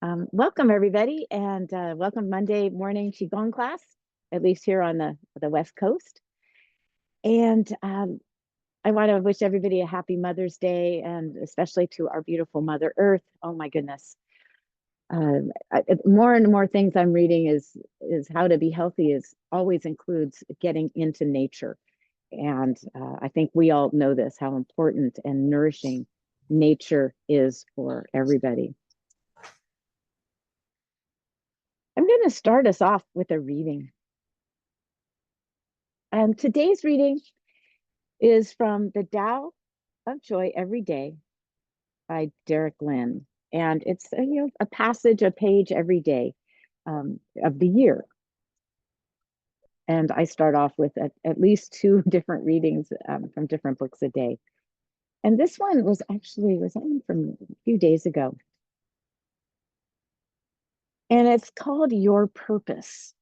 Welcome everybody, and welcome Monday morning Qigong class, at least here on the West Coast. And I want to wish everybody a happy Mother's Day, and especially to our beautiful Mother Earth. Oh my goodness. More and more things I'm reading is how to be healthy is always includes getting into nature. And I think we all know this, how important and nourishing nature is for everybody. I'm going to start us off with a reading. And today's reading is from the Tao of Joy Everyday by Derek Lin. And it's a passage, a page every day of the year. And I start off with at least two different readings from different books a day. And this one was only from a few days ago. And it's called Your Purpose.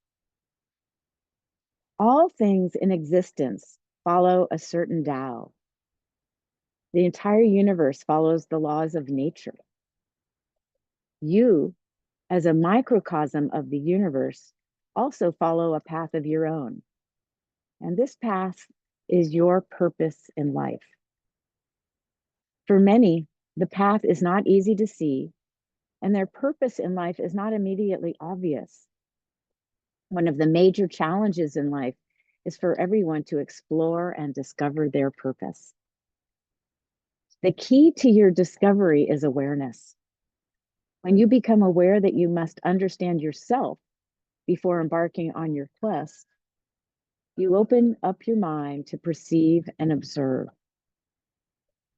All things in existence follow a certain Tao. The entire universe follows the laws of nature. You, as a microcosm of the universe, also follow a path of your own. And this path is your purpose in life. For many, the path is not easy to see, and their purpose in life is not immediately obvious. One of the major challenges in life is for everyone to explore and discover their purpose. The key to your discovery is awareness. When you become aware that you must understand yourself before embarking on your quest, you open up your mind to perceive and observe.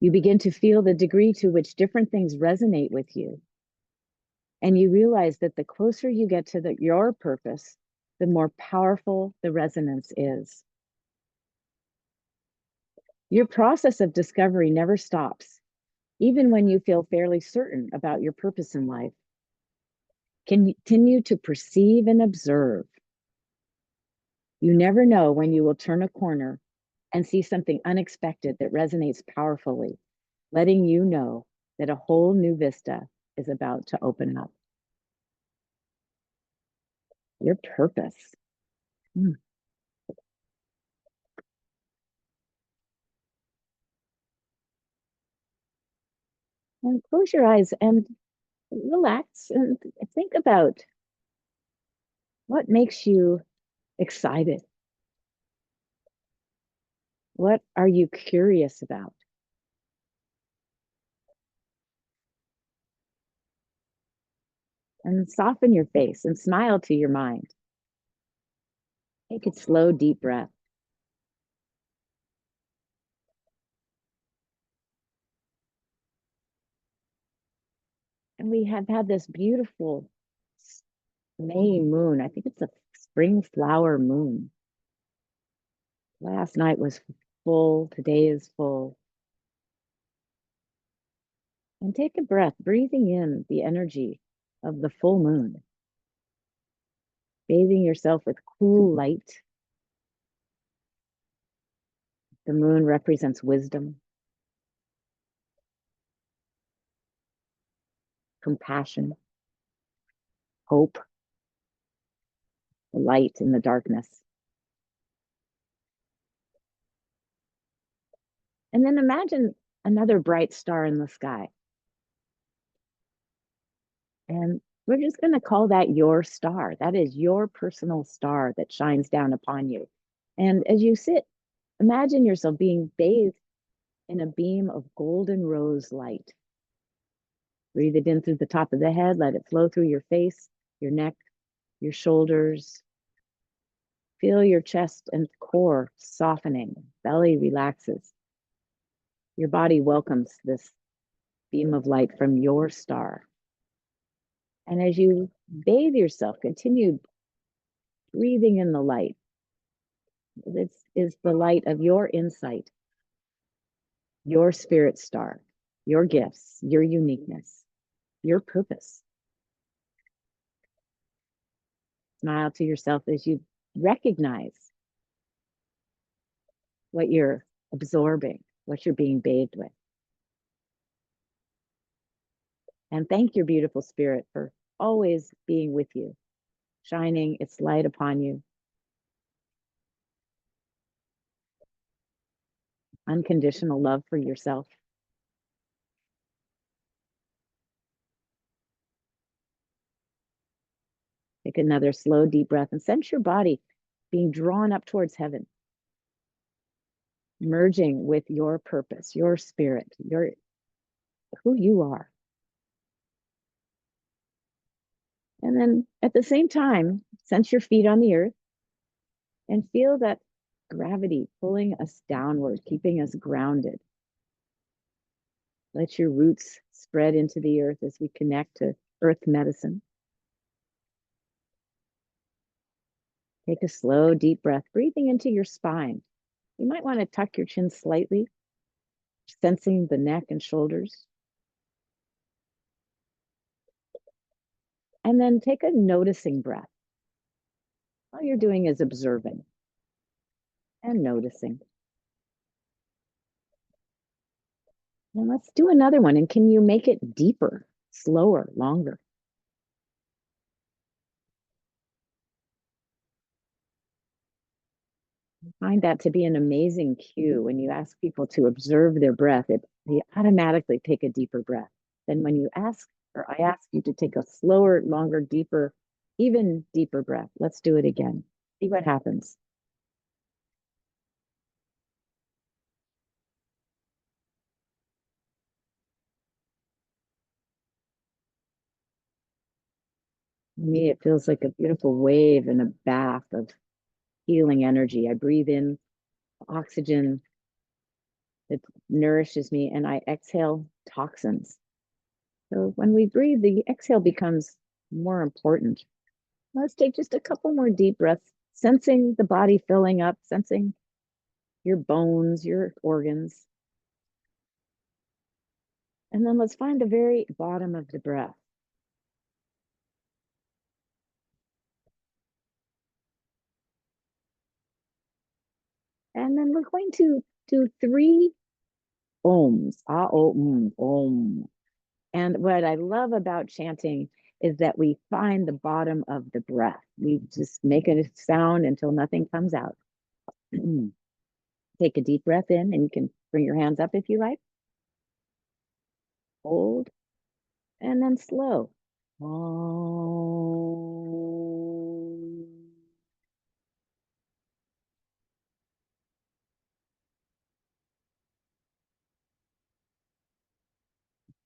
You begin to feel the degree to which different things resonate with you. And you realize that the closer you get to your purpose, the more powerful the resonance is. Your process of discovery never stops, even when you feel fairly certain about your purpose in life. Continue to perceive and observe. You never know when you will turn a corner and see something unexpected that resonates powerfully, letting you know that a whole new vista is about to open up. Your purpose. And close your eyes and relax and think about what makes you excited. What are you curious about? And soften your face and smile to your mind. Take a slow, deep breath. And we have had this beautiful May moon. I think it's a spring flower moon. Last night was full. Today is full. And take a breath, breathing in the energy of the full moon. Bathing yourself with cool light. The moon represents wisdom, compassion, hope, the light in the darkness. And then imagine another bright star in the sky. And we're just going to call that your star. That is your personal star that shines down upon you. And as you sit, imagine yourself being bathed in a beam of golden rose light. Breathe it in through the top of the head, let it flow through your face, your neck, your shoulders. Feel your chest and core softening, belly relaxes. Your body welcomes this beam of light from your star. And as you bathe yourself, continue breathing in the light. This is the light of your insight, your spirit star, your gifts, your uniqueness, your purpose. Smile to yourself as you recognize what you're absorbing, what you're being bathed with. And thank your beautiful spirit for always being with you, shining its light upon you. Unconditional love for yourself. Take another slow, deep breath and sense your body being drawn up towards heaven, merging with your purpose, your spirit, your who you are. And then at the same time, sense your feet on the earth and feel that gravity pulling us downward, keeping us grounded. Let your roots spread into the earth as we connect to earth medicine. Take a slow, deep breath, breathing into your spine. You might want to tuck your chin slightly, sensing the neck and shoulders. And then take a noticing breath. All you're doing is observing and noticing. And let's do another one. And can you make it deeper, slower, longer? I find that to be an amazing cue when you ask people to observe their breath, they automatically take a deeper breath. Then when you ask, or I ask you to take a slower, longer, deeper, even deeper breath. Let's do it again. See what happens. For me, it feels like a beautiful wave and a bath of healing energy. I breathe in oxygen that nourishes me, and I exhale toxins. So when we breathe, the exhale becomes more important. Let's take just a couple more deep breaths, sensing the body filling up, sensing your bones, your organs. And then let's find the very bottom of the breath. And then we're going to do three ohms. Ah, om. And what I love about chanting is that we find the bottom of the breath. We just make a sound until nothing comes out. Take a deep breath in, and you can bring your hands up if you like. Hold, and then slow.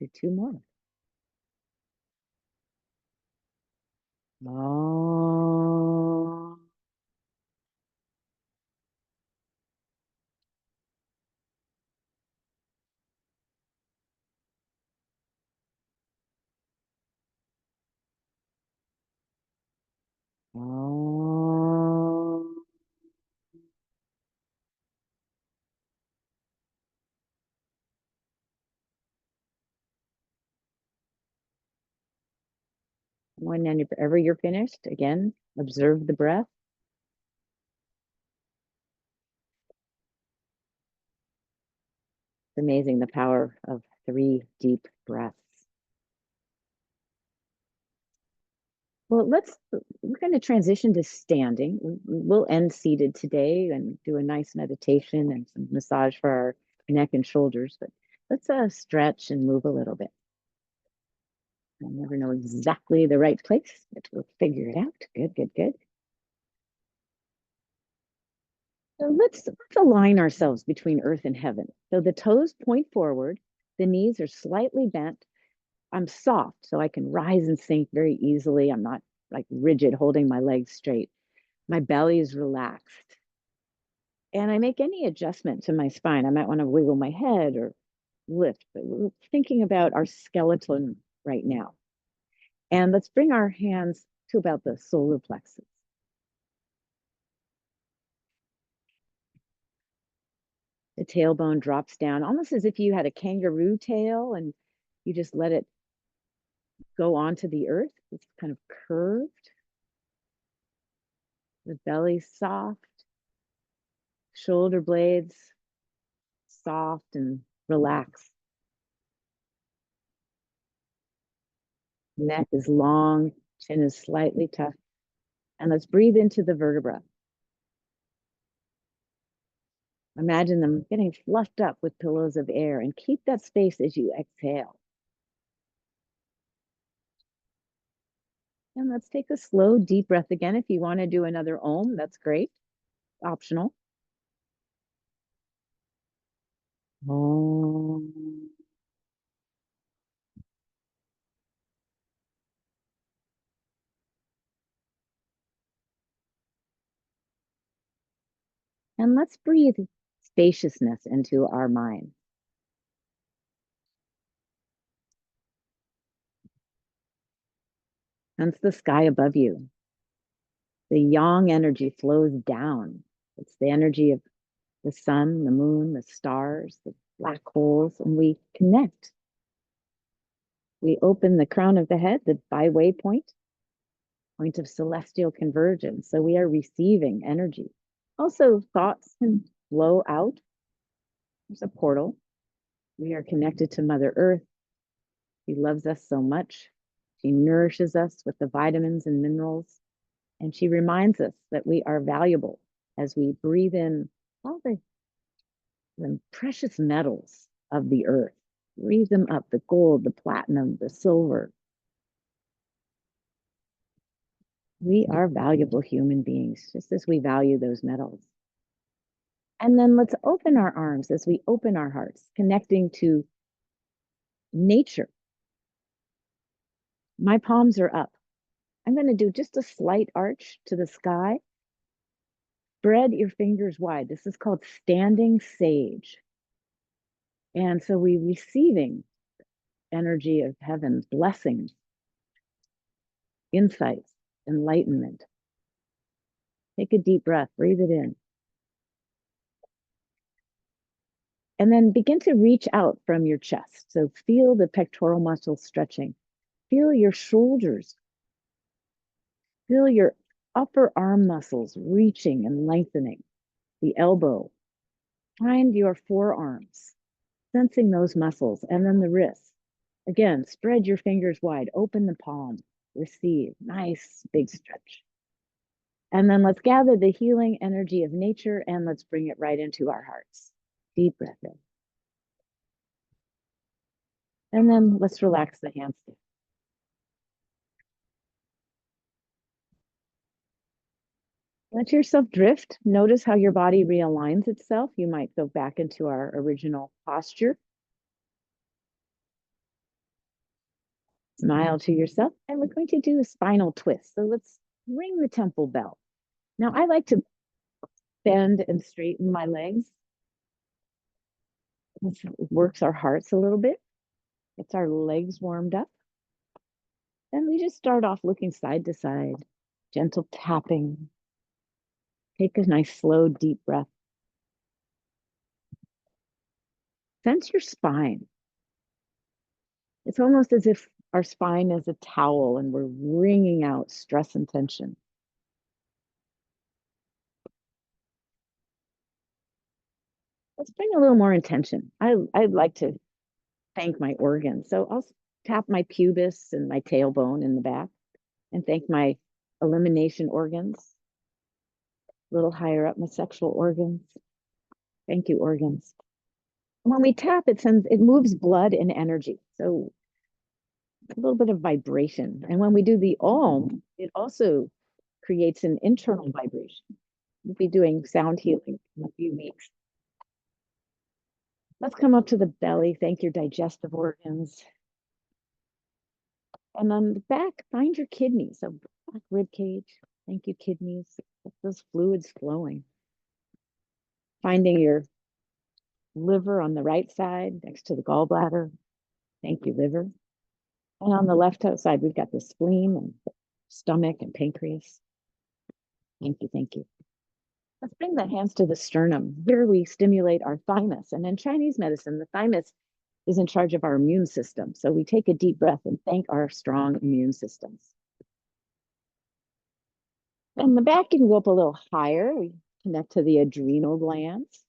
Do two more. Whenever you're finished, again, observe the breath. It's amazing the power of three deep breaths. Well, we're going to transition to standing. We'll end seated today and do a nice meditation and some massage for our neck and shoulders, but let's stretch and move a little bit. I never know exactly the right place, but we'll figure it out. Good, good, good. So let's align ourselves between earth and heaven. So the toes point forward, the knees are slightly bent. I'm soft, so I can rise and sink very easily. I'm not like rigid, holding my legs straight. My belly is relaxed. And I make any adjustment to my spine. I might want to wiggle my head or lift, but we're thinking about our skeleton right now. And let's bring our hands to about the solar plexus. The tailbone drops down almost as if you had a kangaroo tail and you just let it go onto the earth. It's kind of curved. The belly soft, shoulder blades soft and relaxed. Neck is long, chin is slightly tucked. And let's breathe into the vertebra. Imagine them getting fluffed up with pillows of air and keep that space as you exhale. And let's take a slow, deep breath again. If you want to do another Om, that's great. Optional. Om. And let's breathe spaciousness into our mind. Sense the sky above you. The yang energy flows down. It's the energy of the sun, the moon, the stars, the black holes, and we connect. We open the crown of the head, the bi-way point of celestial convergence. So we are receiving energy. Also, thoughts can flow out. There's a portal. We are connected to Mother Earth. She loves us so much. She nourishes us with the vitamins and minerals. And she reminds us that we are valuable as we breathe in all the precious metals of the earth. Breathe them up, the gold, the platinum, the silver. We are valuable human beings, just as we value those metals. And then let's open our arms as we open our hearts, connecting to nature. My palms are up. I'm going to do just a slight arch to the sky. Spread your fingers wide. This is called standing sage. And so we're receiving energy of heaven, blessings, insights, enlightenment. Take a deep breath, breathe it in. And then begin to reach out from your chest. So feel the pectoral muscles stretching. Feel your shoulders. Feel your upper arm muscles reaching and lengthening. The elbow. Find your forearms, sensing those muscles, and then the wrists. Again, spread your fingers wide, open the palm, receive. Nice big stretch. And then let's gather the healing energy of nature and let's bring it right into our hearts. Deep breath in. And then let's relax the hands. Let yourself drift. Notice how your body realigns itself. You might go back into our original posture. Smile to yourself. And we're going to do a spinal twist. So let's ring the temple bell. Now, I like to bend and straighten my legs. This works our hearts a little bit. Gets our legs warmed up. Then we just start off looking side to side, gentle tapping. Take a nice, slow, deep breath. Sense your spine. It's almost as if our spine is a towel and we're wringing out stress and tension. Let's bring a little more intention. I'd like to thank my organs. So I'll tap my pubis and my tailbone in the back and thank my elimination organs, a little higher up, my sexual organs. Thank you, organs. When we tap, it moves blood and energy. So a little bit of vibration. And when we do the Om, it also creates an internal vibration. We'll be doing sound healing in a few weeks. Let's come up to the belly. Thank your digestive organs. And on the back, find your kidneys. So back rib cage. Thank you, kidneys. Get those fluids flowing. Finding your liver on the right side next to the gallbladder. Thank you, liver. And on the left side, we've got the spleen and stomach and pancreas. Thank you, thank you. Let's bring the hands to the sternum. Here we stimulate our thymus. And in Chinese medicine, the thymus is in charge of our immune system. So we take a deep breath and thank our strong immune systems. And the back, you can go up a little higher. We connect to the adrenal glands.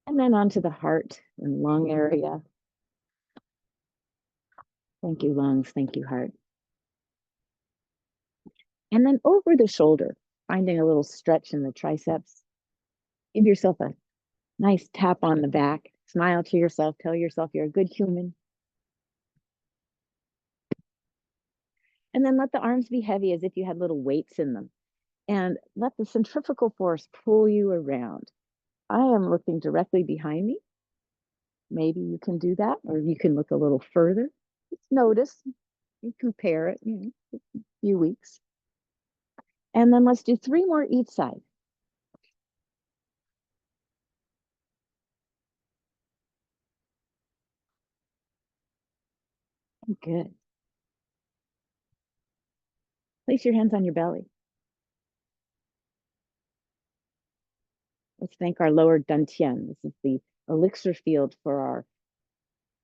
And then onto the heart and lung area. Thank you, lungs. Thank you, heart. And then over the shoulder, finding a little stretch in the triceps. Give yourself a nice tap on the back. Smile to yourself. Tell yourself you're a good human. And then let the arms be heavy as if you had little weights in them. And let the centrifugal force pull you around. I am looking directly behind me. Maybe you can do that, or you can look a little further. Just notice and compare it, a few weeks. And then let's do 3 more each side. Good. Place your hands on your belly. Let's thank our lower dantian. This is the elixir field for our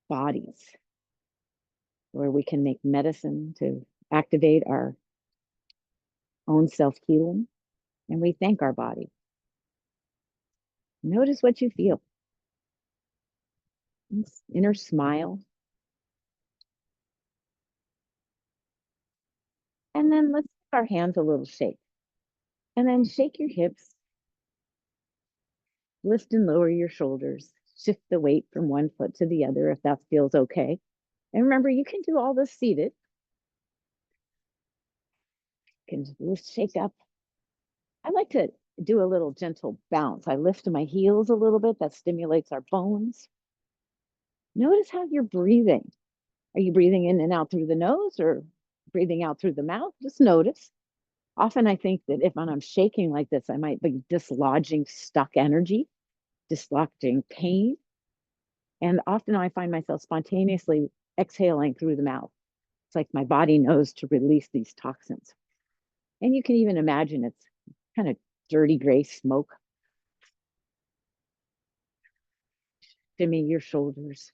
bodies, where we can make medicine to activate our own self-healing. And we thank our body. Notice what you feel. Inner smile. And then let's give our hands a little shake. And then shake your hips. Lift and lower your shoulders. Shift the weight from one foot to the other if that feels okay. And remember, you can do all this seated. You can lift, shake up. I like to do a little gentle bounce. I lift my heels a little bit. That stimulates our bones. Notice how you're breathing. Are you breathing in and out through the nose or breathing out through the mouth? Just notice. Often I think that if I'm shaking like this, I might be dislodging stuck energy, dislodging pain. And often I find myself spontaneously exhaling through the mouth. It's like my body knows to release these toxins. And you can even imagine it's kind of dirty gray smoke. Shimmy your shoulders.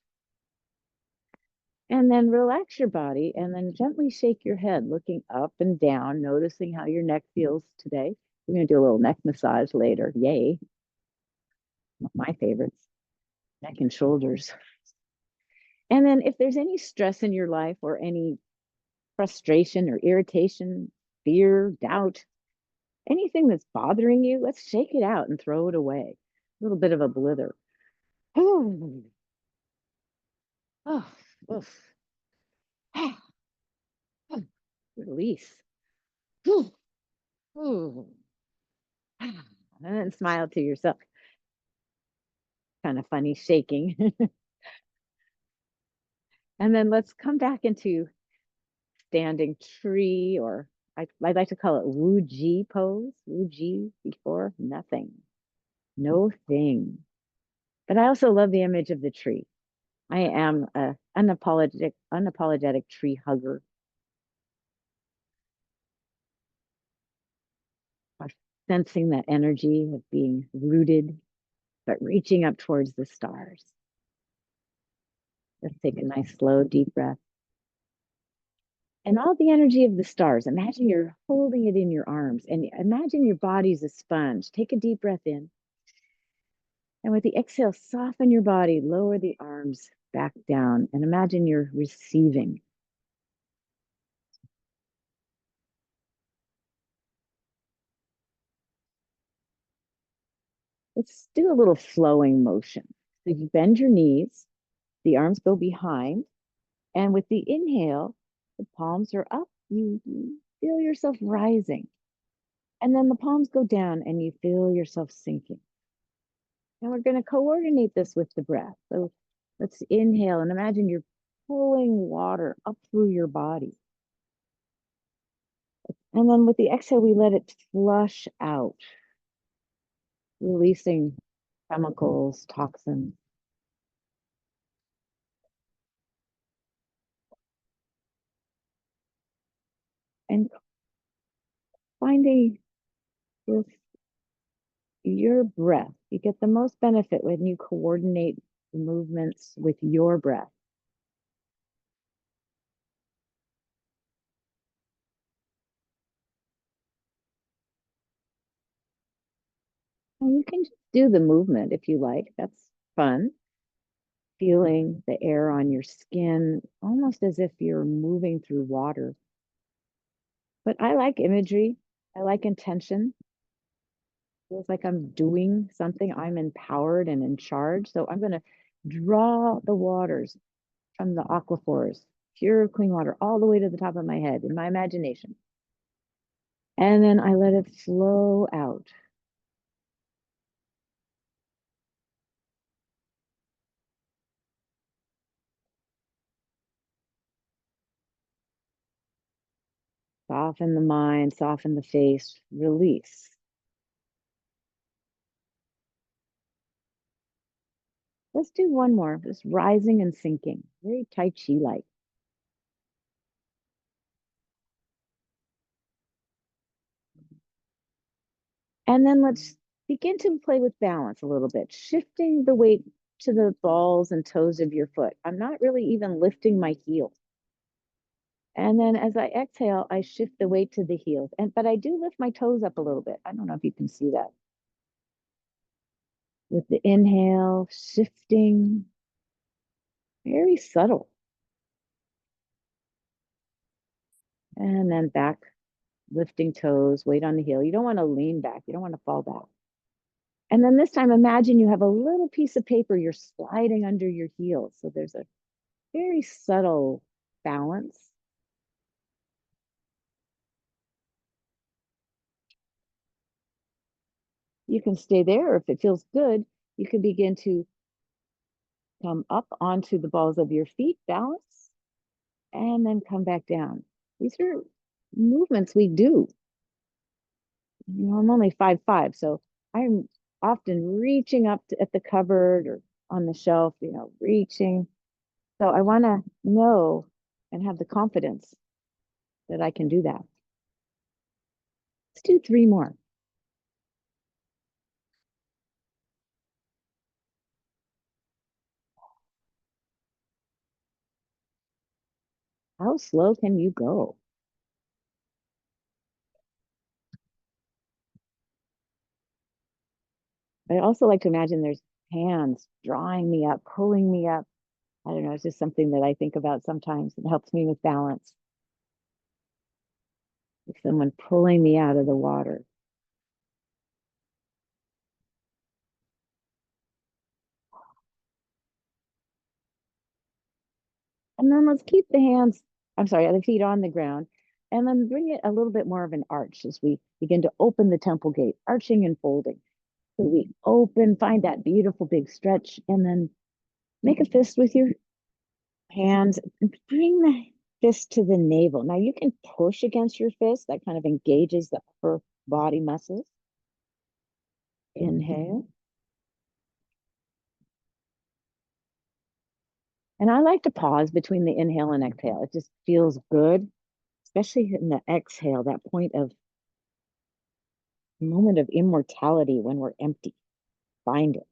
And then relax your body and then gently shake your head, looking up and down, noticing how your neck feels today. We're going to do a little neck massage later. Yay. One of my favorites, neck and shoulders. And then if there's any stress in your life or any frustration or irritation, fear, doubt, anything that's bothering you, let's shake it out and throw it away. A little bit of a blither. Oh, oh, oof. Release. Ooh, ooh. And then smile to yourself. Kind of funny shaking. And then let's come back into standing tree, or I like to call it Wu Ji pose. Wu Ji before nothing, no thing. But I also love the image of the tree. I am a unapologetic tree hugger. Sensing that energy of being rooted, but reaching up towards the stars. Let's take a nice, slow, deep breath. And all the energy of the stars, imagine you're holding it in your arms and imagine your body's a sponge. Take a deep breath in. And with the exhale, soften your body, lower the arms back down, and imagine you're receiving. Let's do a little flowing motion. So you bend your knees, the arms go behind, and with the inhale, the palms are up. You feel yourself rising. And then the palms go down and you feel yourself sinking. And we're going to coordinate this with the breath. So let's inhale and imagine you're pulling water up through your body. And then with the exhale, we let it flush out, releasing chemicals, toxins. And finding with your breath, you get the most benefit when you coordinate the movements with your breath. And you can just do the movement if you like. That's fun. feeling the air on your skin, almost as if you're moving through water. But I like imagery. I like intention. Feels like I'm doing something. I'm empowered and in charge. So I'm going to draw the waters from the aquifers, pure clean water, all the way to the top of my head in my imagination. And then I let it flow out. Soften the mind, soften the face, release. Let's do one more, just rising and sinking, very Tai Chi like. And then let's begin to play with balance a little bit, shifting the weight to the balls and toes of your foot. I'm not really even lifting my heels. And then as I exhale, I shift the weight to the heels. But I do lift my toes up a little bit. I don't know if you can see that. With the inhale, shifting, very subtle. And then back, lifting toes, weight on the heel. You don't want to lean back. You don't want to fall back. And then this time, imagine you have a little piece of paper you're sliding under your heels. So there's a very subtle balance. You can stay there, or if it feels good, you can begin to come up onto the balls of your feet, balance, and then come back down. These are movements we do. You know, I'm only 5'5", so I'm often reaching up at the cupboard or on the shelf, reaching. So I want to know and have the confidence that I can do that. Let's do three more. How slow can you go? I also like to imagine there's hands drawing me up, pulling me up. I don't know, it's just something that I think about sometimes. It helps me with balance. Like someone pulling me out of the water. And then let's keep the hands, I'm sorry, the feet on the ground, and then bring it a little bit more of an arch as we begin to open the temple gate, arching and folding. So we open, find that beautiful big stretch, and then make a fist with your hands. Bring the fist to the navel. Now you can push against your fist. That kind of engages the upper body muscles. Inhale. And I like to pause between the inhale and exhale. It just feels good, especially in the exhale, that point of moment of immortality when we're empty. Find it.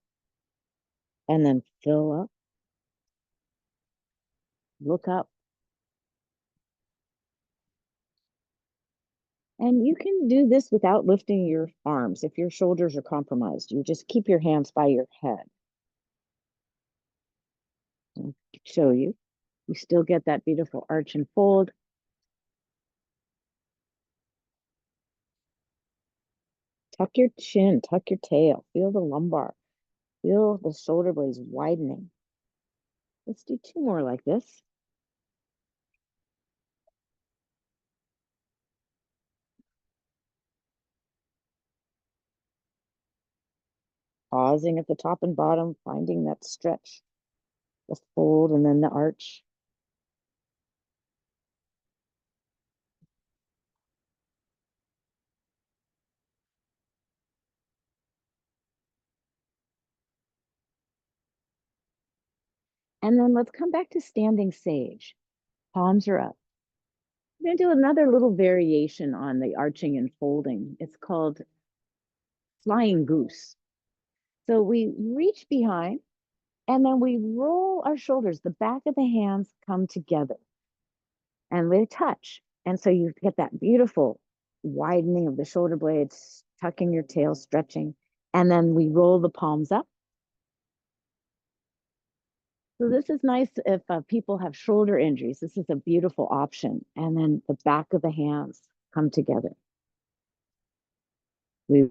And then fill up, look up. And you can do this without lifting your arms. If your shoulders are compromised, you just keep your hands by your head. I'll show you. You still get that beautiful arch and fold. Tuck your chin, tuck your tail, feel the lumbar, feel the shoulder blades widening. Let's do two more like this. Pausing at the top and bottom, finding that stretch, the fold, and then the arch. And then let's come back to standing sage. Palms are up. We're going to do another little variation on the arching and folding. It's called Flying Goose. So we reach behind and then we roll our shoulders. The back of the hands come together and they touch. And so you get that beautiful widening of the shoulder blades, tucking your tail, stretching. And then we roll the palms up. So this is nice if people have shoulder injuries. This is a beautiful option. And then the back of the hands come together. We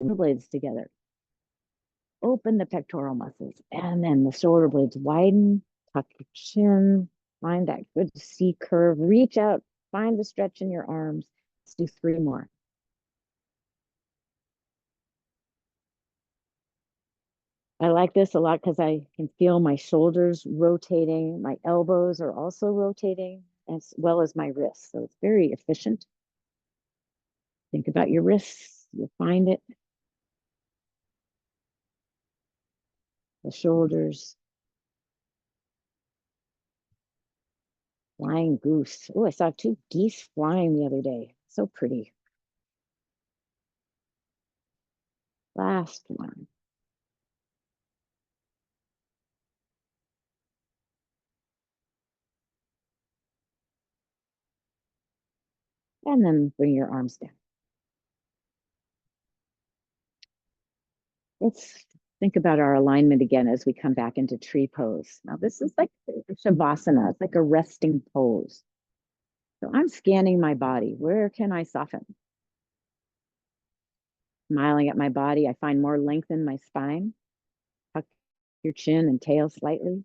the blades together. Open the pectoral muscles, and then the shoulder blades widen. Tuck your chin. Find that good C curve. Reach out. Find the stretch in your arms. Let's do three more. I like this a lot because I can feel my shoulders rotating. My elbows are also rotating, as well as my wrists. So it's very efficient. Think about your wrists. You'll find it. The shoulders. Flying goose. Oh, I saw two geese flying the other day. So pretty. Last one. And then bring your arms down. Let's think about our alignment again as we come back into tree pose. Now, this is like Shavasana. It's like a resting pose. So I'm scanning my body. Where can I soften? Smiling at my body, I find more length in my spine. Tuck your chin and tail slightly.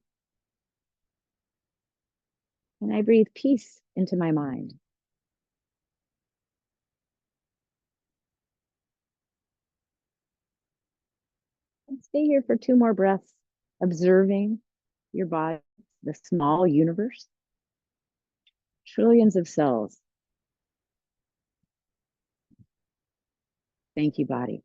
And I breathe peace into my mind. And stay here for two more breaths, observing your body, the small universe, trillions of cells. Thank you, body.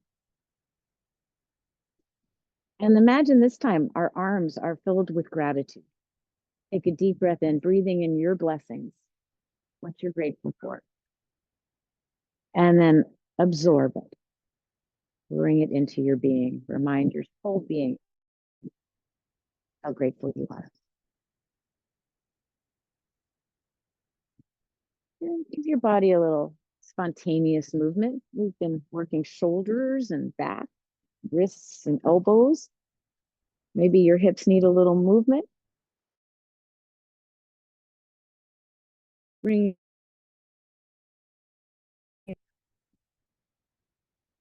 And imagine this time our arms are filled with gratitude. Take a deep breath in, breathing in your blessings, what you're grateful for. And then absorb it. Bring it into your being. Remind your whole being how grateful you are. And give your body a little spontaneous movement. We've been working shoulders and back, wrists and elbows. Maybe your hips need a little movement. Bring.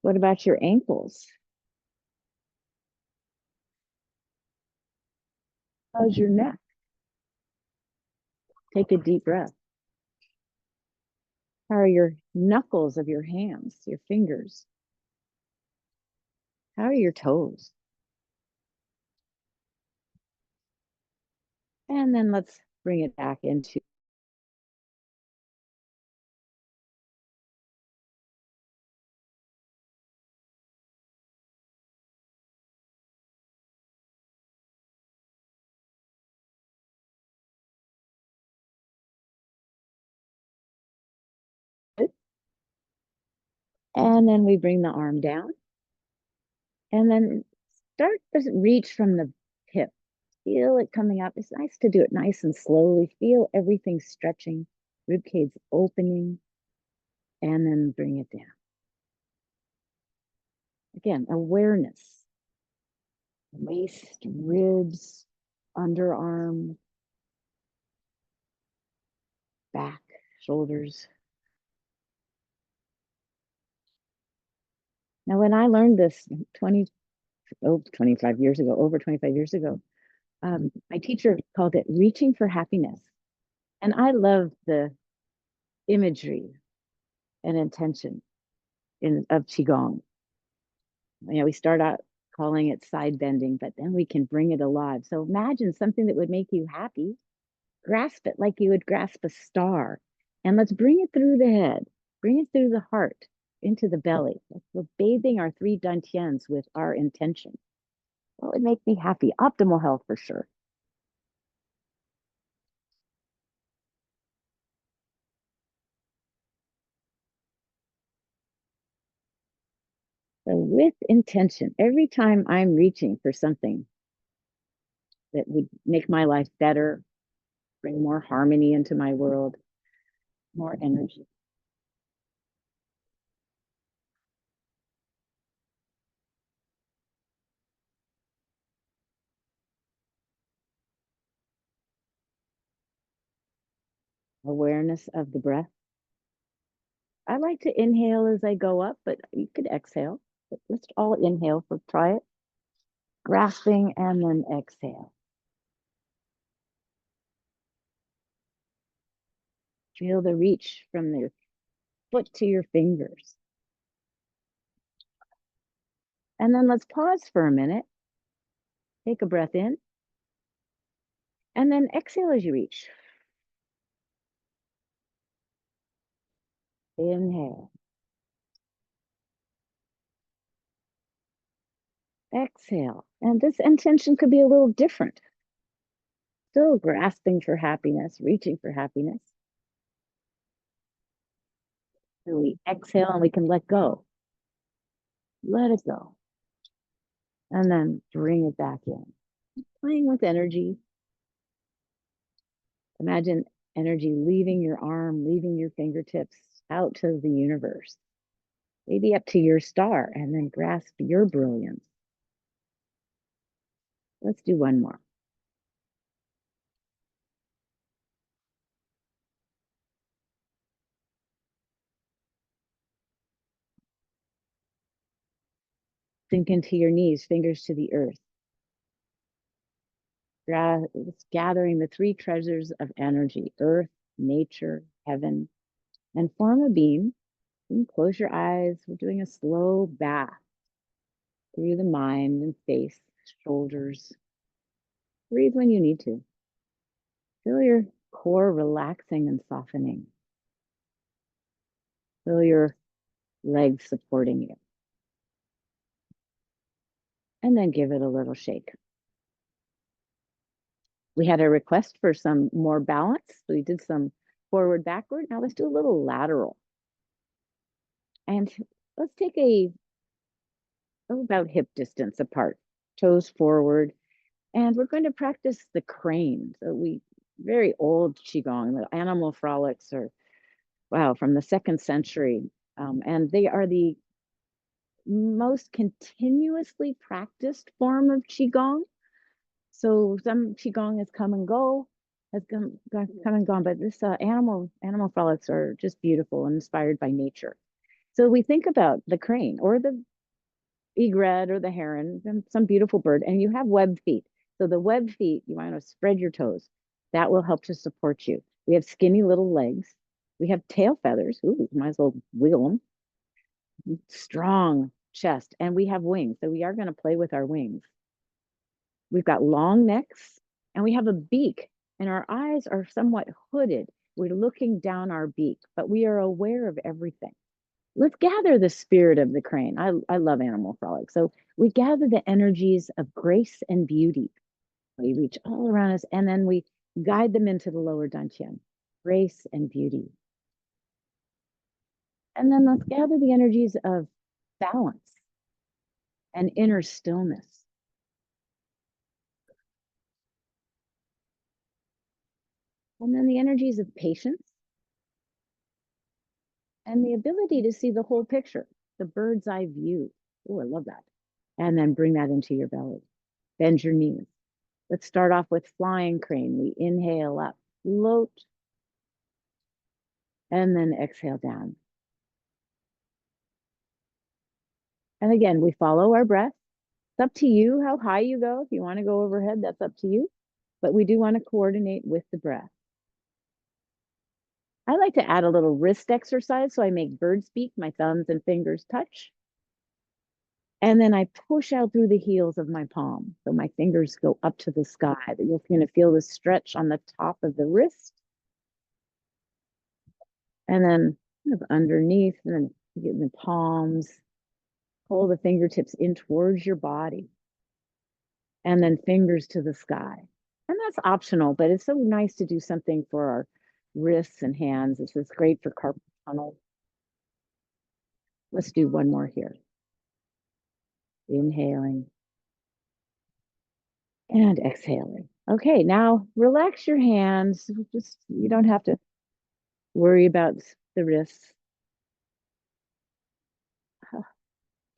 What about your ankles? How's your neck? Take a deep breath. How are your knuckles of your hands, your fingers? How are your toes? And then let's bring it back into it. And then we bring the arm down. And then start to reach from the hip. Feel it coming up. It's nice to do it nice and slowly. Feel everything stretching, rib cage opening, and then bring it down. Again, awareness. Waist, ribs, underarm, back, shoulders. Now, when I learned this 25 years ago, over 25 years ago, my teacher called it reaching for happiness. And I love the imagery and intention of Qigong. We start out calling it side bending, but then we can bring it alive. So imagine something that would make you happy, grasp it like you would grasp a star, and let's bring it through the head, bring it through the heart, into the belly. We're bathing our three dantians with our intention. What would make me happy? Optimal health for sure. So with intention, every time I'm reaching for something, that would make my life better, bring more harmony into my world, more energy. Awareness of the breath. I like to inhale as I go up, but you could exhale. But let's all inhale for try it. Grasping and then exhale. Feel the reach from your foot to your fingers. And then let's pause for a minute. Take a breath in. And then exhale as you reach. Inhale. Exhale. And this intention could be a little different. Still grasping for happiness, reaching for happiness. So we exhale and we can let go. Let it go. And then bring it back in. Playing with energy. Imagine energy leaving your arm, leaving your fingertips out to the universe, maybe up to your star, and then grasp your brilliance. Let's do one more. Sink into your knees, fingers to the earth. Gathering the three treasures of energy, earth, nature, heaven, and form a beam. You can close your eyes. We're doing a slow bath through the mind and face, shoulders. Breathe when you need to. Feel your core relaxing and softening. Feel your legs supporting you. And then give it a little shake. We had a request for some more balance. So we did some forward, backward. Now let's do a little lateral. And let's take about hip distance apart, toes forward. And we're going to practice the crane. So very old Qigong, the animal frolics are, wow, from the 2nd century. And they are the most continuously practiced form of Qigong. So some Qigong has come and come and gone, but this animal frolics are just beautiful and inspired by nature. So we think about the crane or the egret or the heron, some beautiful bird, and you have webbed feet. So the webbed feet, you want to spread your toes. That will help to support you. We have skinny little legs. We have tail feathers. Ooh, might as well wiggle them. Strong chest, and we have wings. So we are going to play with our wings. We've got long necks, and we have a beak, and our eyes are somewhat hooded. We're looking down our beak, but we are aware of everything. Let's gather the spirit of the crane. I love animal frolic. So we gather the energies of grace and beauty. We reach all around us, and then we guide them into the lower dantian, grace and beauty. And then let's gather the energies of balance and inner stillness. And then the energies of patience and the ability to see the whole picture, the bird's eye view. Oh, I love that. And then bring that into your belly. Bend your knees. Let's start off with flying crane. We inhale up, float, and then exhale down. And again, we follow our breath. It's up to you how high you go. If you want to go overhead, that's up to you. But we do want to coordinate with the breath. I like to add a little wrist exercise. So I make bird's beak, my thumbs and fingers touch. And then I push out through the heels of my palm. So my fingers go up to the sky. You're going to feel the stretch on the top of the wrist. And then kind of underneath, and then get in the palms. Pull the fingertips in towards your body. And then fingers to the sky. And that's optional, but it's so nice to do something for our wrists and hands. This is great for carpal tunnel. Let's do one more here. Inhaling. And exhaling. Okay, now relax your hands. Just, you don't have to worry about the wrists.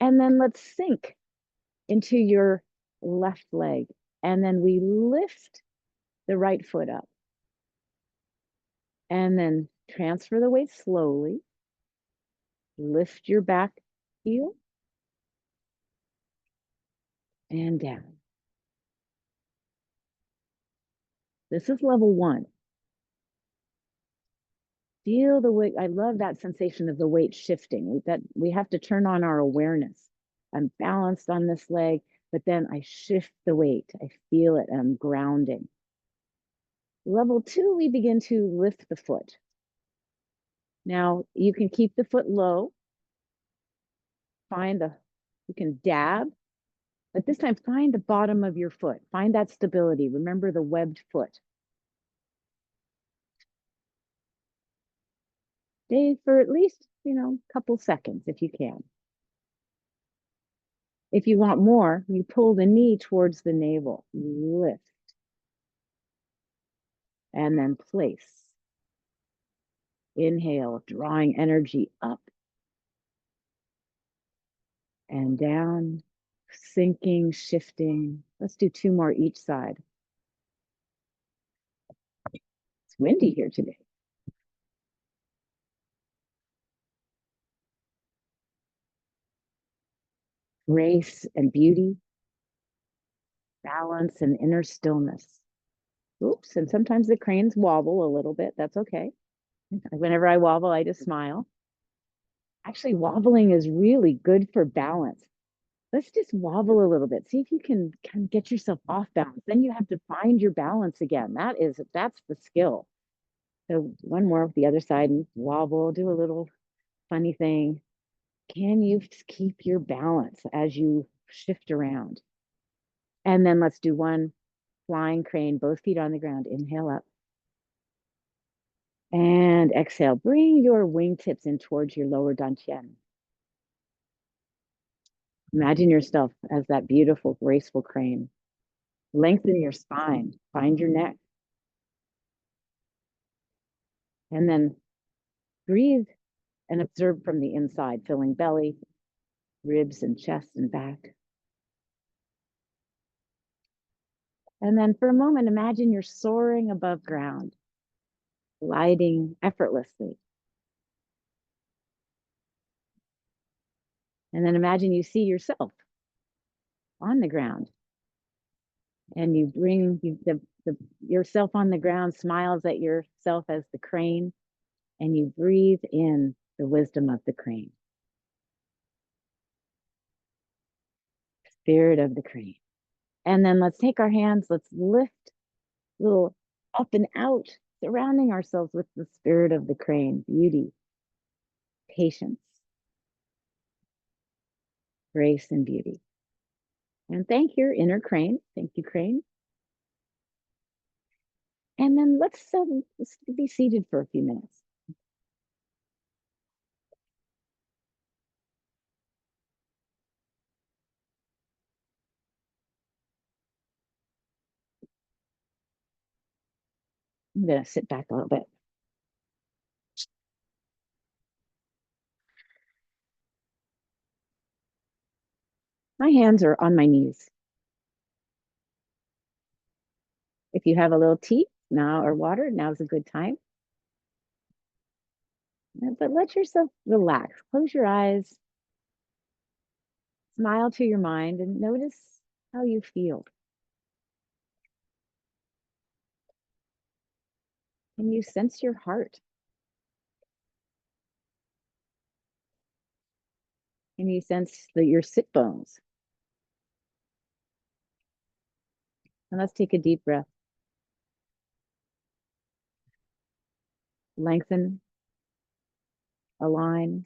And then let's sink into your left leg. And then we lift the right foot up. And then transfer the weight slowly. Lift your back heel and down. This is level one. Feel the weight. I love that sensation of the weight shifting. That we have to turn on our awareness. I'm balanced on this leg, but then I shift the weight. I feel it and I'm grounding. Level two, we begin to lift the foot. Now you can keep the foot low. You can dab, but this time find the bottom of your foot. Find that stability. Remember the webbed foot. Stay for at least, a couple seconds if you can. If you want more, you pull the knee towards the navel, lift, and then place. Inhale, drawing energy up and down, sinking, shifting. Let's do two more each side. It's windy here today. Grace and beauty, balance and inner stillness. Oops, and sometimes the cranes wobble a little bit. That's okay. Whenever I wobble, I just smile. Actually, wobbling is really good for balance. Let's just wobble a little bit. See if you can kind of get yourself off balance. Then you have to find your balance again. That's the skill. So one more with the other side and wobble, do a little funny thing. Can you keep your balance as you shift around? And then let's do one flying crane, both feet on the ground. Inhale up. And exhale. Bring your wingtips in towards your lower dantian. Imagine yourself as that beautiful, graceful crane. Lengthen your spine. Find your neck. And then breathe and observe from the inside, filling belly, ribs, and chest and back. And then for a moment, imagine you're soaring above ground, gliding effortlessly. And then imagine you see yourself on the ground and you bring yourself on the ground, smiles at yourself as the crane, and you breathe in the wisdom of the crane, spirit of the crane. And then let's take our hands, let's lift a little up and out, surrounding ourselves with the spirit of the crane, beauty, patience, grace, and beauty. And thank your inner crane. Thank you, crane. And then let's be seated for a few minutes. I'm going to sit back a little bit. My hands are on my knees. If you have a little tea now or water, now's a good time. But let yourself relax. Close your eyes, smile to your mind, and notice how you feel. Can you sense your heart? Can you sense your sit bones? And let's take a deep breath. Lengthen, align.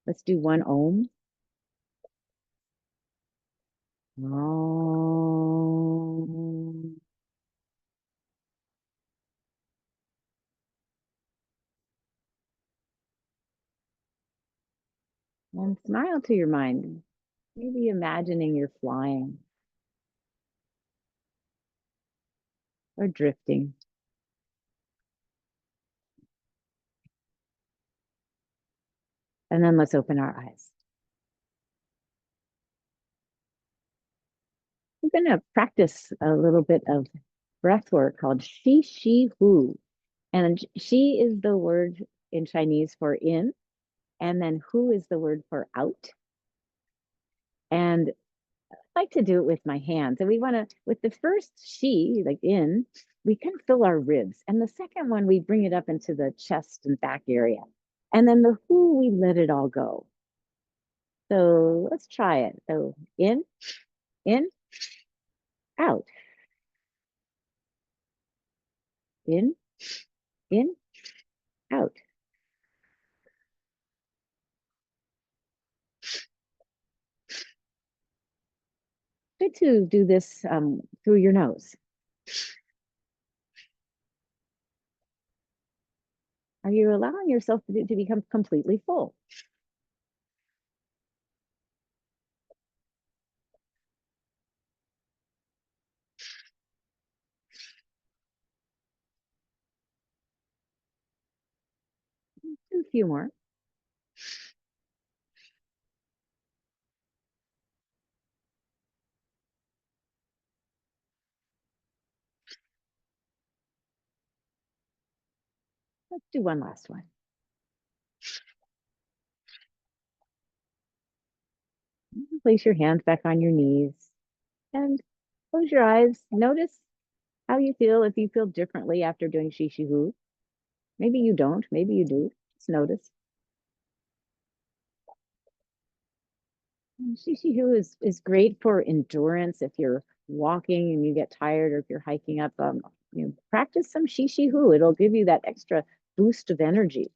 Let's do one Om. Om. And smile to your mind. Maybe imagining you're flying. or drifting. And then let's open our eyes. We're going to practice a little bit of breath work called shi hu. And shi is the word in Chinese for in, and then hu is the word for out. And I like to do it with my hands. And we want to, with the first shi, like in, we can fill our ribs. And the second one, we bring it up into the chest and back area. And then the hu, we let it all go. So let's try it. So in, out, in, out. Good to do this through your nose. Are you allowing yourself to become completely full? Do a few more. Let's do one last one. Place your hands back on your knees and close your eyes. Notice how you feel, if you feel differently after doing Shishihu. Maybe you don't, maybe you do. Just notice. Shishihu is great for endurance. If you're walking and you get tired, or if you're hiking up, practice some Shishihu. It'll give you that extra boost of energy.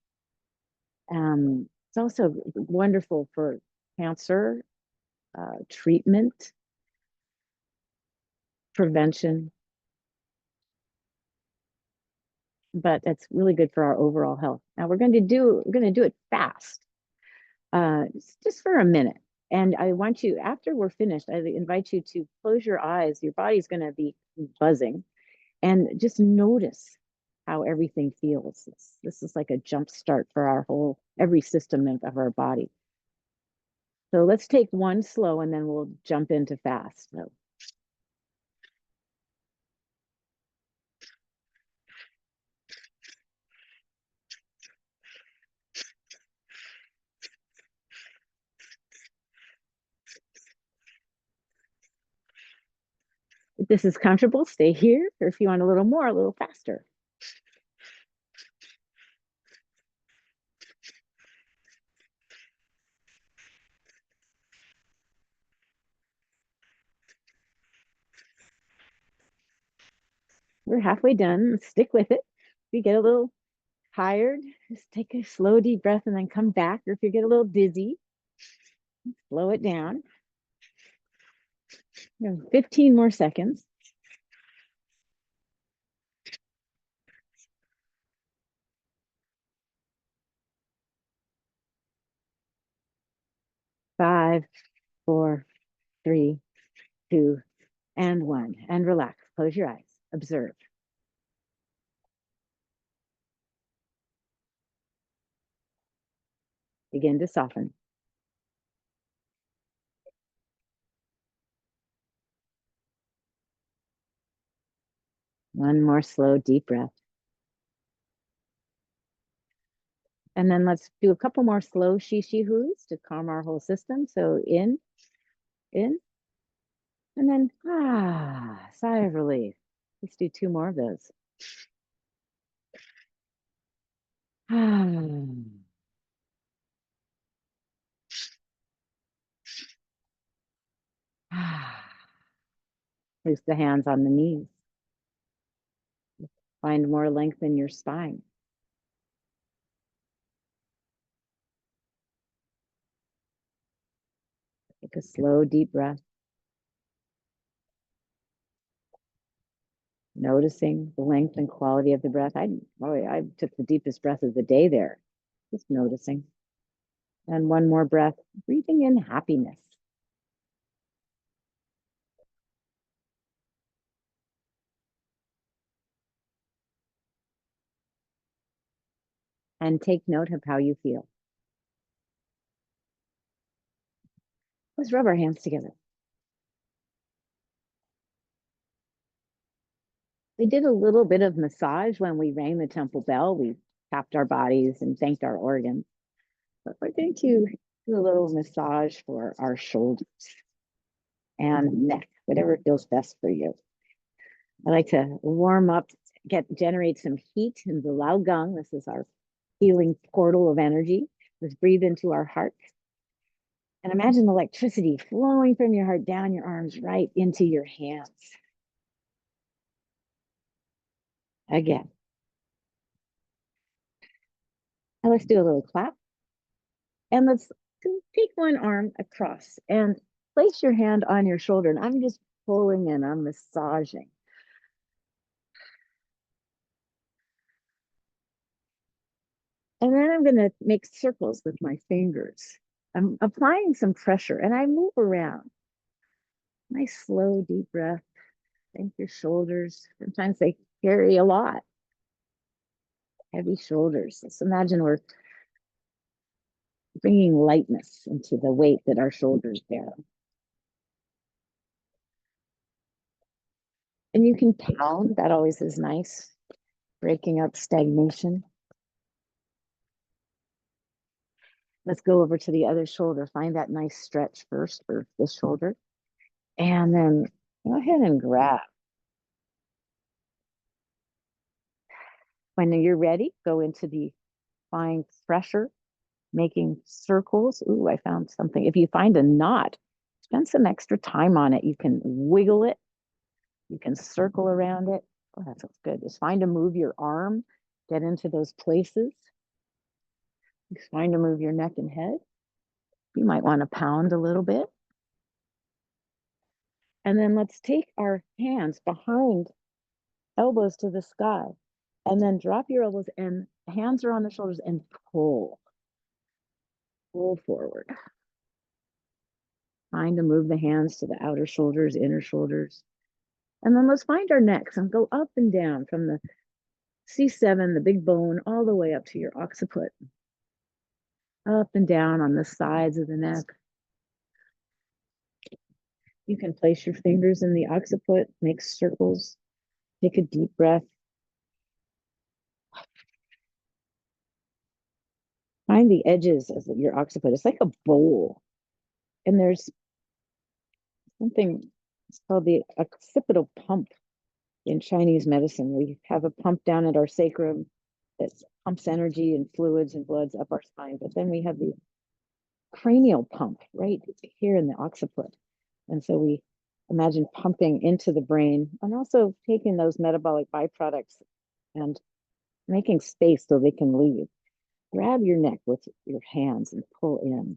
It's also wonderful for cancer treatment, prevention, but it's really good for our overall health. Now we're going to do it fast, just for a minute. And I want you, after we're finished, I invite you to close your eyes. Your body's going to be buzzing, and just notice how everything feels. This is like a jump start for our every system of our body. So let's take one slow, and then we'll jump into fast. So if this is comfortable, stay here. Or if you want a little more, a little faster. We're halfway done. Stick with it. If you get a little tired, just take a slow, deep breath and then come back. Or if you get a little dizzy, slow it down. 15 more seconds. 5, 4, 3, 2, and 1. And relax. Close your eyes. Observe. Begin to soften. One more slow, deep breath. And then let's do a couple more slow shi-shi-hus to calm our whole system. So in, and then sigh of relief. Let's do 2 more of those. Place the hands on the knees. Find more length in your spine. Take a slow, deep breath. Noticing the length and quality of the breath. I took the deepest breath of the day there. Just noticing. And one more breath, breathing in happiness. and take note of how you feel. Let's rub our hands together. We did a little bit of massage when we rang the temple bell. We tapped our bodies and thanked our organs. But we're going to do a little massage for our shoulders and neck, whatever feels best for you. I like to warm up, generate some heat in the Lao Gong. This is our healing portal of energy. Let's breathe into our heart. And imagine electricity flowing from your heart down your arms right into your hands. Again. Now let's do a little clap. And let's take one arm across and place your hand on your shoulder. And I'm just pulling in, I'm massaging. And then I'm going to make circles with my fingers. I'm applying some pressure and I move around. Nice, slow, deep breath. Thank your shoulders. Sometimes they carry a lot. Heavy shoulders. Let's imagine we're bringing lightness into the weight that our shoulders bear. And you can pound. That always is nice. Breaking up stagnation. Let's go over to the other shoulder. Find that nice stretch first for this shoulder. And then go ahead and grab. When you're ready, go into the fine pressure, making circles. Ooh, I found something. If you find a knot, spend some extra time on it. You can wiggle it. You can circle around it. Oh, that feels good. Just find to move your arm. Get into those places. Just find to move your neck and head. You might want to pound a little bit. And then let's take our hands behind, elbows to the sky. And then drop your elbows and hands are on the shoulders and pull. Pull forward. Find to move the hands to the outer shoulders, inner shoulders. And then let's find our necks and go up and down from the C7, the big bone, all the way up to your occiput. Up and down on the sides of the neck. You can place your fingers in the occiput, make circles, take a deep breath. Find the edges of your occiput. It's like a bowl. And there's something, it's called the occipital pump in Chinese medicine. We have a pump down at our sacrum that pumps energy and fluids and bloods up our spine. But then we have the cranial pump right here in the occiput. And so we imagine pumping into the brain and also taking those metabolic byproducts and making space so they can leave. Grab your neck with your hands and pull in.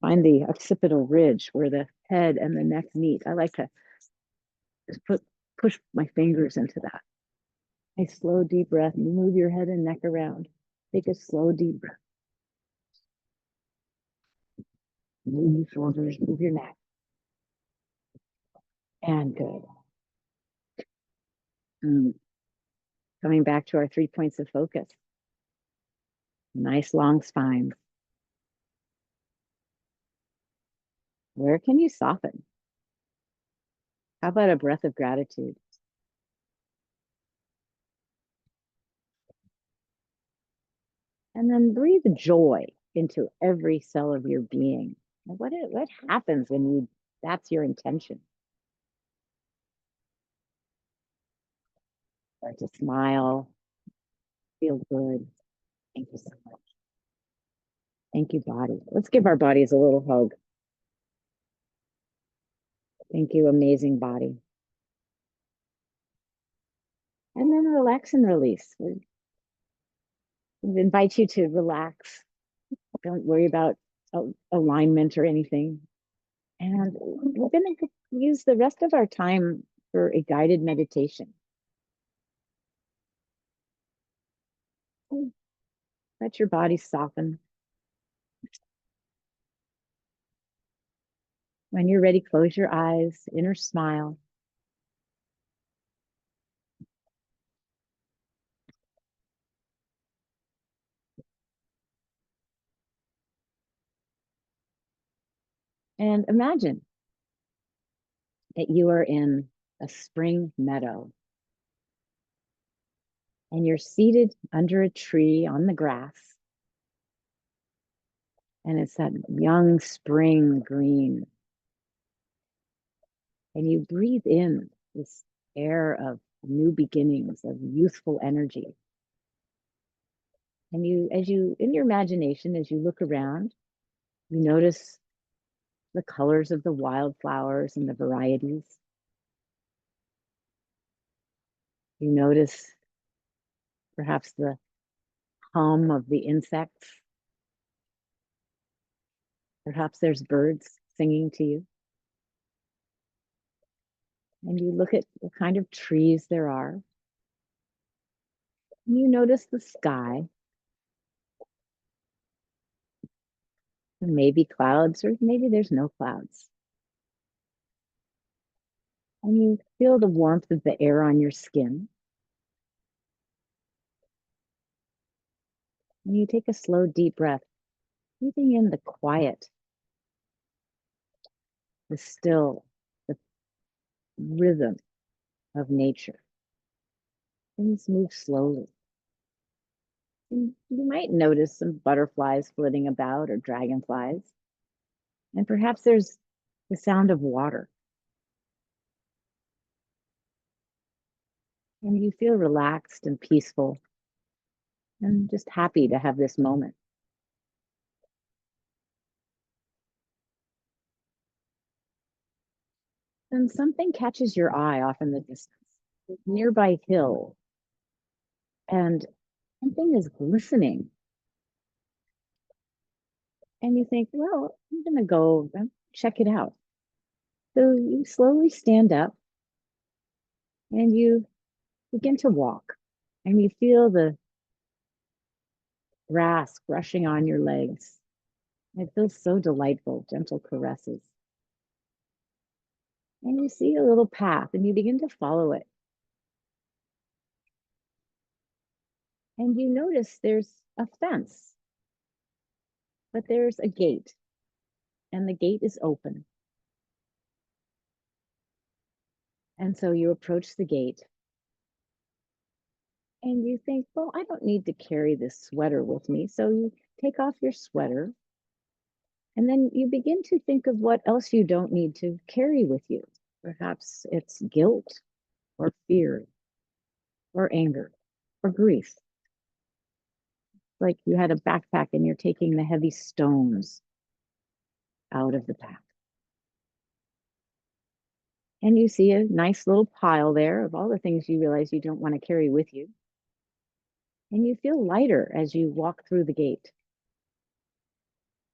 Find the occipital ridge where the head and the neck meet. I like to just push my fingers into that. A slow, deep breath. You move your head and neck around. Take a slow, deep breath. Move your shoulders, move your neck. And good. Coming back to our 3 points of focus. Nice long spine. Where can you soften? How about a breath of gratitude? And then breathe joy into every cell of your being. What happens when that's your intention? Start to smile, feel good. Thank you so much. Thank you, body. Let's give our bodies a little hug. Thank you, amazing body. And then relax and release. We invite you to relax. Don't worry about alignment or anything. And we're going to use the rest of our time for a guided meditation. Let your body soften. When you're ready, close your eyes, inner smile. And imagine that you are in a spring meadow and you're seated under a tree on the grass, and it's that young spring green. And you breathe in this air of new beginnings, of youthful energy. And in your imagination, as you look around, you notice the colors of the wildflowers and the varieties. You notice perhaps the hum of the insects. Perhaps there's birds singing to you. And you look at what kind of trees there are. And you notice the sky, and maybe clouds, or maybe there's no clouds. And you feel the warmth of the air on your skin. And you take a slow, deep breath, breathing in the quiet, the still, the rhythm of nature. Things move slowly. And you might notice some butterflies flitting about or dragonflies. And perhaps there's the sound of water. And you feel relaxed and peaceful and just happy to have this moment. And something catches your eye off in the distance, a nearby hill, and something is glistening. And you think, well, I'm going to go and check it out. So you slowly stand up and you begin to walk, and you feel the grass brushing on your legs. It feels so delightful, gentle caresses. And you see a little path and you begin to follow it. And you notice there's a fence, but there's a gate, and the gate is open. And so you approach the gate and you think, well, I don't need to carry this sweater with me. So you take off your sweater and then you begin to think of what else you don't need to carry with you. Perhaps it's guilt or fear or anger or grief. Like you had a backpack and you're taking the heavy stones out of the pack. And you see a nice little pile there of all the things you realize you don't want to carry with you. And you feel lighter as you walk through the gate.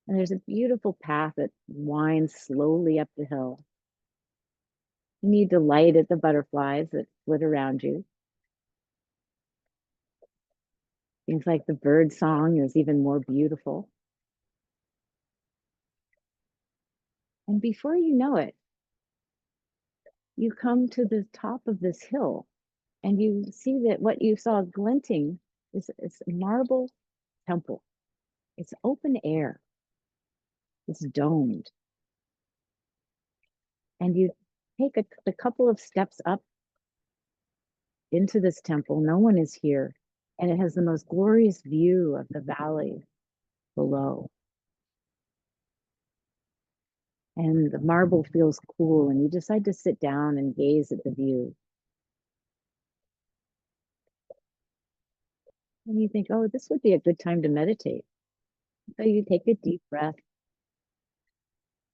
And there's a beautiful path that winds slowly up the hill. And you delight at the butterflies that flit around you. Things like the bird song is even more beautiful. And before you know it, you come to the top of this hill and you see that what you saw glinting is a marble temple. It's open air. It's domed. And you take a couple of steps up into this temple. No one is here. And it has the most glorious view of the valley below. And the marble feels cool, and you decide to sit down and gaze at the view. And you think, oh, this would be a good time to meditate. So you take a deep breath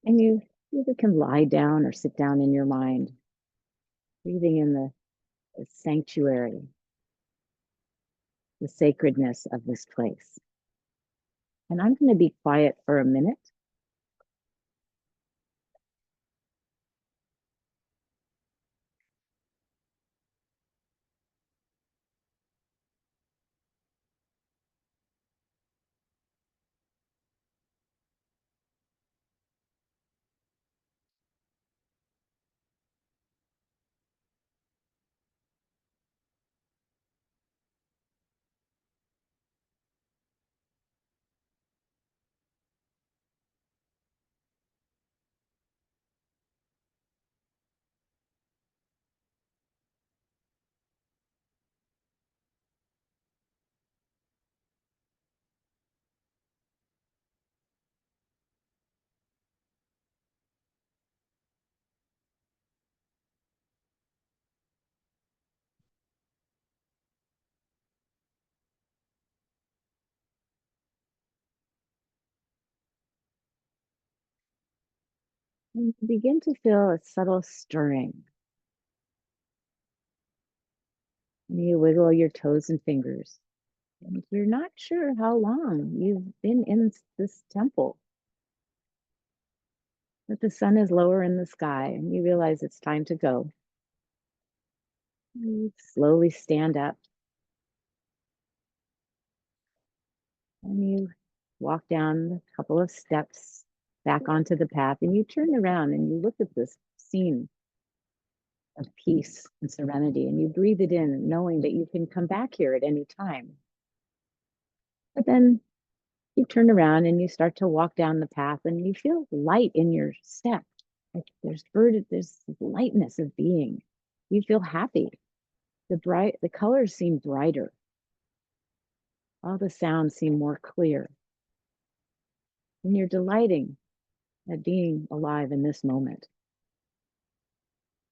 and you either can lie down or sit down in your mind, breathing in the sanctuary, the sacredness of this place. And I'm going to be quiet for a minute. And you begin to feel a subtle stirring. And you wiggle your toes and fingers. And you're not sure how long you've been in this temple. But the sun is lower in the sky, and you realize it's time to go. You slowly stand up, and you walk down a couple of steps back onto the path, and you turn around and you look at this scene of peace and serenity, and you breathe it in, knowing that you can come back here at any time. But then you turn around and you start to walk down the path, and you feel light in your step. Like there's lightness of being. You feel happy. The colors seem brighter. All the sounds seem more clear. And you're delighting at being alive in this moment.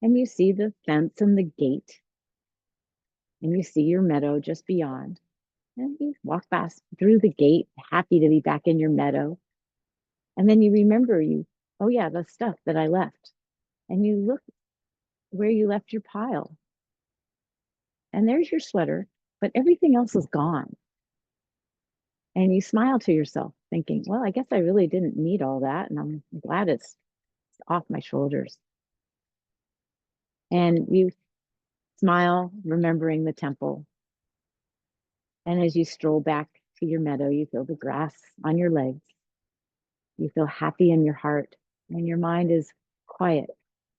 And you see the fence and the gate, and you see your meadow just beyond. And you walk past through the gate, happy to be back in your meadow. And then you remember oh yeah, the stuff that I left. And you look where you left your pile. And there's your sweater, but everything else is gone. And you smile to yourself, thinking, well, I guess I really didn't need all that. And I'm glad it's off my shoulders. And you smile, remembering the temple. And as you stroll back to your meadow, you feel the grass on your legs. You feel happy in your heart, and your mind is quiet,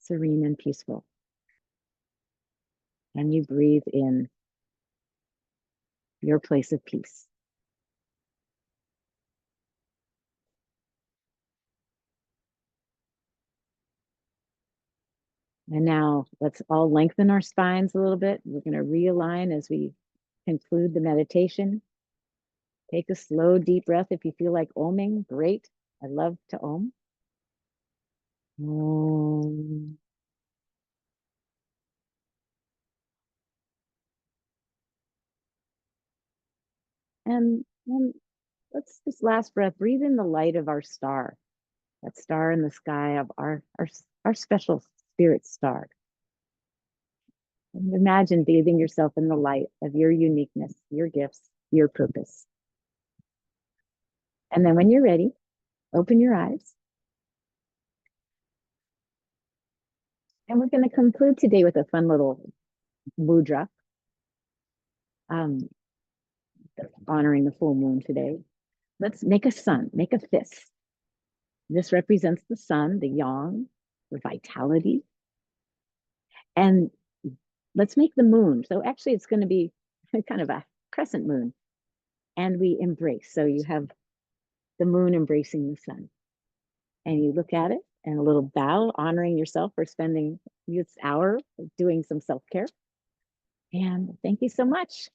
serene, and peaceful. And you breathe in your place of peace. And now let's all lengthen our spines a little bit. We're going to realign as we conclude the meditation. Take a slow, deep breath. If you feel like oming, great. I love to om. Om. And let's this last breath, breathe in the light of our star, that star in the sky of our special spirit star. And imagine bathing yourself in the light of your uniqueness, your gifts, your purpose. And then when you're ready, open your eyes. And we're going to conclude today with a fun little mudra, um, honoring the full moon today. Let's make a sun, make a fist. This represents the sun, the yang, the vitality. And let's make the moon. So actually, it's going to be kind of a crescent moon. And we embrace. So you have the moon embracing the sun. And you look at it and a little bow, honoring yourself for spending this hour doing some self-care. And thank you so much.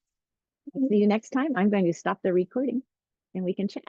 See you next time. I'm going to stop the recording and we can chat.